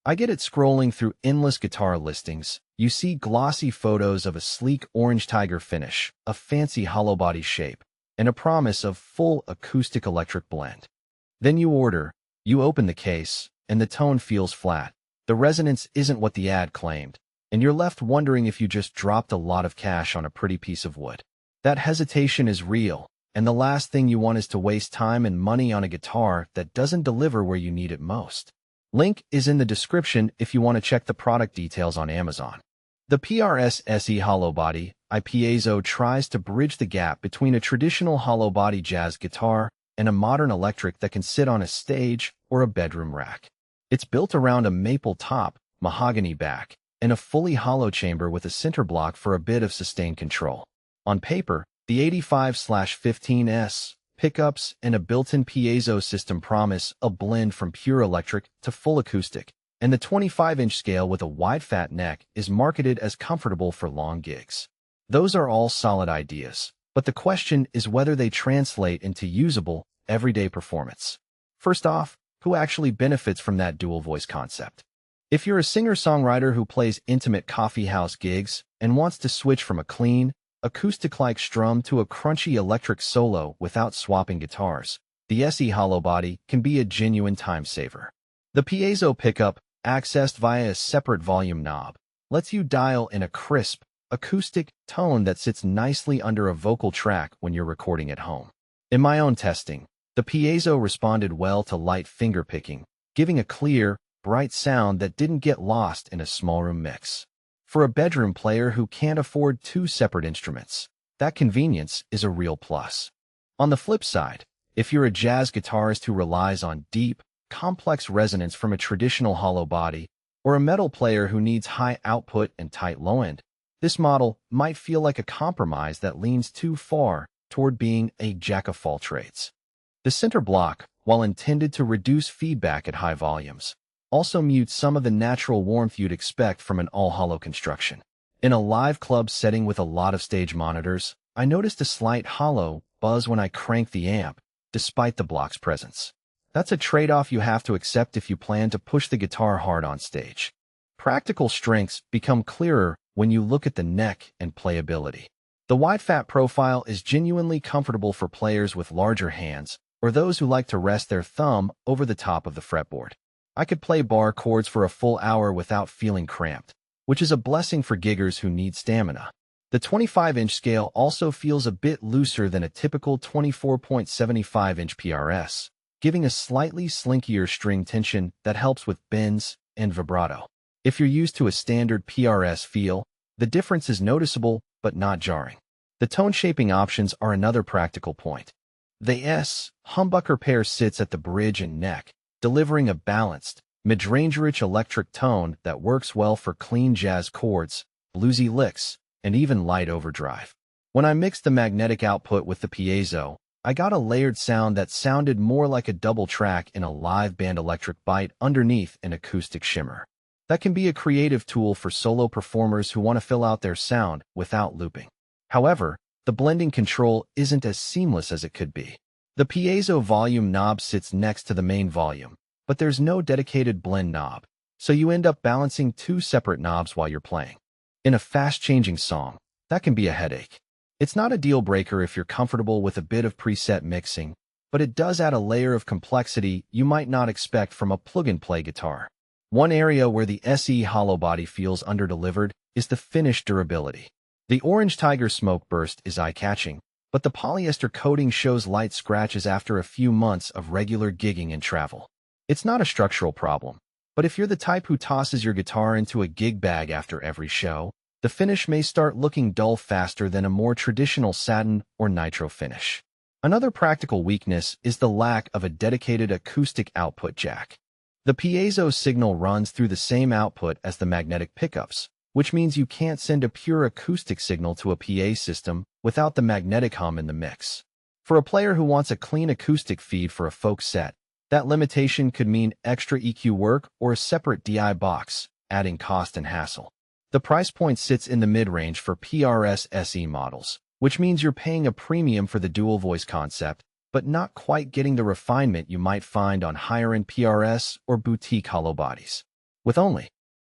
I get it scrolling through endless guitar listings. You see glossy photos of a sleek orange tiger finish, a fancy hollow body shape, and a promise of full acoustic electric blend. Then you order, you open the case, and the tone feels flat. The resonance isn't what the ad claimed, and you're left wondering if you just dropped a lot of cash on a pretty piece of wood. That hesitation is real, and the last thing you want is to waste time and money on a guitar that doesn't deliver where you need it most. Link is in the description if you want to check the product details on Amazon. The PRS SE Hollowbody Piezo tries to bridge the gap between a traditional hollowbody jazz guitar and a modern electric that can sit on a stage or a bedroom rack. It's built around a maple top, mahogany back, and a fully hollow chamber with a center block for a bit of sustained control. On paper, the 85/15S pickups and a built-in piezo system promise a blend from pure electric to full acoustic, and the 25-inch scale with a wide fat neck is marketed as comfortable for long gigs. Those are all solid ideas, but the question is whether they translate into usable, everyday performance. First off, who actually benefits from that dual voice concept? If you're a singer-songwriter who plays intimate coffeehouse gigs and wants to switch from a clean, acoustic-like strum to a crunchy electric solo without swapping guitars, the SE Hollowbody can be a genuine time saver. The piezo pickup, accessed via a separate volume knob, lets you dial in a crisp, acoustic tone that sits nicely under a vocal track when you're recording at home. In my own testing, the piezo responded well to light fingerpicking, giving a clear, bright sound that didn't get lost in a small room mix. For a bedroom player who can't afford two separate instruments, that convenience is a real plus. On the flip side, if you're a jazz guitarist who relies on deep, complex resonance from a traditional hollow body, or a metal player who needs high output and tight low end, this model might feel like a compromise that leans too far toward being a jack of all trades. The center block, while intended to reduce feedback at high volumes, also mutes some of the natural warmth you'd expect from an all-hollow construction. In a live club setting with a lot of stage monitors, I noticed a slight hollow buzz when I cranked the amp, despite the block's presence. That's a trade-off you have to accept if you plan to push the guitar hard on stage. Practical strengths become clearer when you look at the neck and playability. The wide fat profile is genuinely comfortable for players with larger hands or those who like to rest their thumb over the top of the fretboard. I could play bar chords for a full hour without feeling cramped, which is a blessing for giggers who need stamina. The 25-inch scale also feels a bit looser than a typical 24.75-inch PRS, giving a slightly slinkier string tension that helps with bends and vibrato. If you're used to a standard PRS feel, the difference is noticeable but not jarring. The tone shaping options are another practical point. The S humbucker pair sits at the bridge and neck, delivering a balanced, mid-range-rich electric tone that works well for clean jazz chords, bluesy licks, and even light overdrive. When I mixed the magnetic output with the piezo, I got a layered sound that sounded more like a double track in a live band electric bite underneath an acoustic shimmer. That can be a creative tool for solo performers who want to fill out their sound without looping. However, the blending control isn't as seamless as it could be. The piezo volume knob sits next to the main volume, but there's no dedicated blend knob, so you end up balancing two separate knobs while you're playing. In a fast-changing song, that can be a headache. It's not a deal breaker if you're comfortable with a bit of preset mixing, but it does add a layer of complexity you might not expect from a plug-and-play guitar. One area where the SE Hollowbody feels underdelivered is the finish durability. The Orange Tiger Smokeburst is eye-catching, but the polyester coating shows light scratches after a few months of regular gigging and travel. It's not a structural problem, but if you're the type who tosses your guitar into a gig bag after every show, the finish may start looking dull faster than a more traditional satin or nitro finish. Another practical weakness is the lack of a dedicated acoustic output jack. The piezo signal runs through the same output as the magnetic pickups, which means you can't send a pure acoustic signal to a PA system without the magnetic hum in the mix. For a player who wants a clean acoustic feed for a folk set, that limitation could mean extra EQ work or a separate DI box, adding cost and hassle. The price point sits in the mid-range for PRS SE models, which means you're paying a premium for the dual voice concept, but not quite getting the refinement you might find on higher-end PRS or boutique hollow bodies. With only